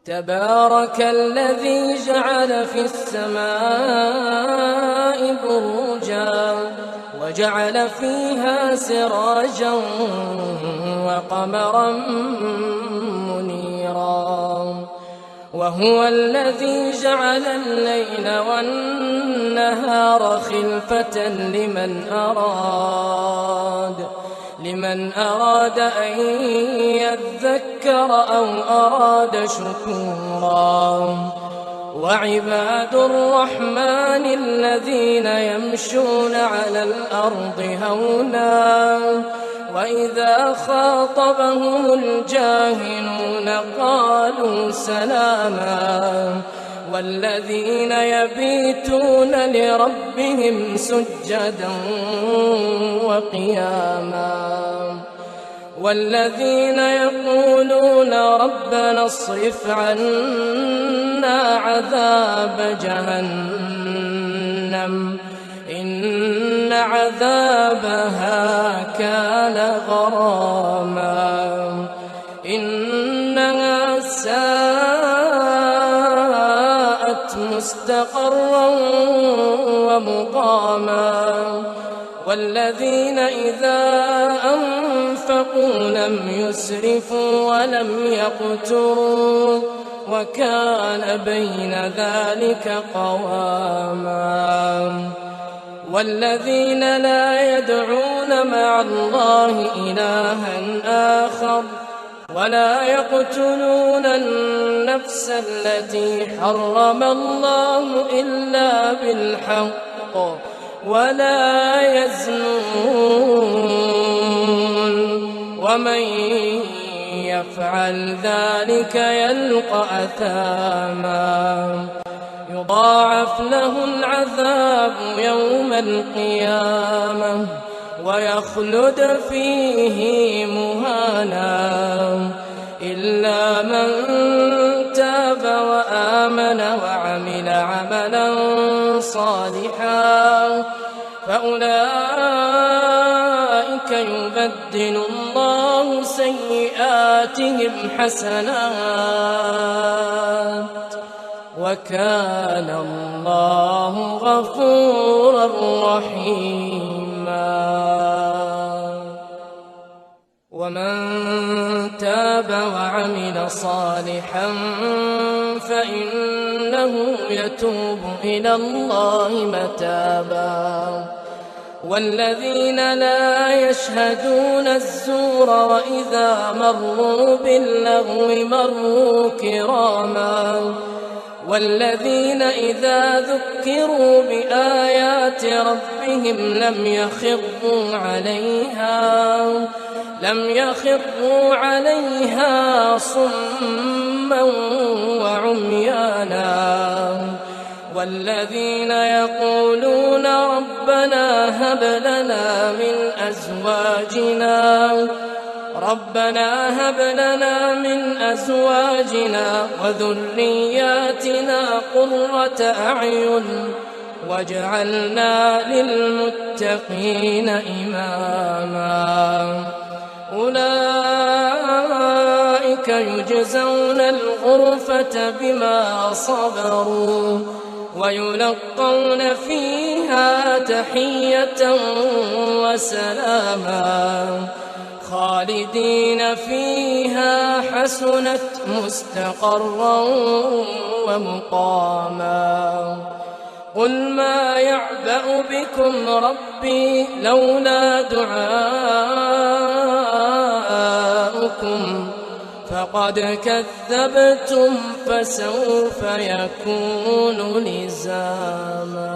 تبارك الذي جعل في السماء بروجا وجعل فيها سراجا وقمرا منيرا وهو الذي جعل الليل والنهار خلفة لمن أراد أن يذكر أو أراد شكورا وعباد الرحمن الذين يمشون على الأرض هونا وإذا خاطبهم الجاهلون قالوا سلاما والذين يبيتون لربهم سجدا وقياما والذين يقولون ربنا اصرف عنا عذاب جهنم إن عذابها كان غراما إنها ساءت مستقرا ومقاما والذين إذا أنفقوا لم يسرفوا ولم يقتروا وكان بين ذلك قواما والذين لا يدعون مع الله إلها آخر ولا يقتلون النفس التي حرم الله إلا بالحق ولا يزنون ومن يفعل ذلك يلقى أثاما يضاعف له العذاب يوم القيامة ويخلد فيه مهانا إلا من تاب وآمن وعمل عملا صالحا فأولئك يبدل الله سيئاتهم حسنات وكان الله غفورا رحيما ومن تاب وعمل صالحا فإنه يتوب إلى الله متابا والذين لا يشهدون الزور وإذا مروا باللغو مروا كراما والذين إذا ذكروا بآيات ربهم لم يخروا عليها صما وعميانا والذين يقولون ربنا هب لنا من أزواجنا وذرياتنا قرة أعين واجعلنا للمتقين إماما أولئك يجزون الغرفة بما صبروا ويلقون فيها تحية وسلاما خالدين فيها حسنت مستقرا ومقاما قل ما يعبأ بكم ربي لولا دعاؤكم فقد كذبتم فسوف يكون لزاما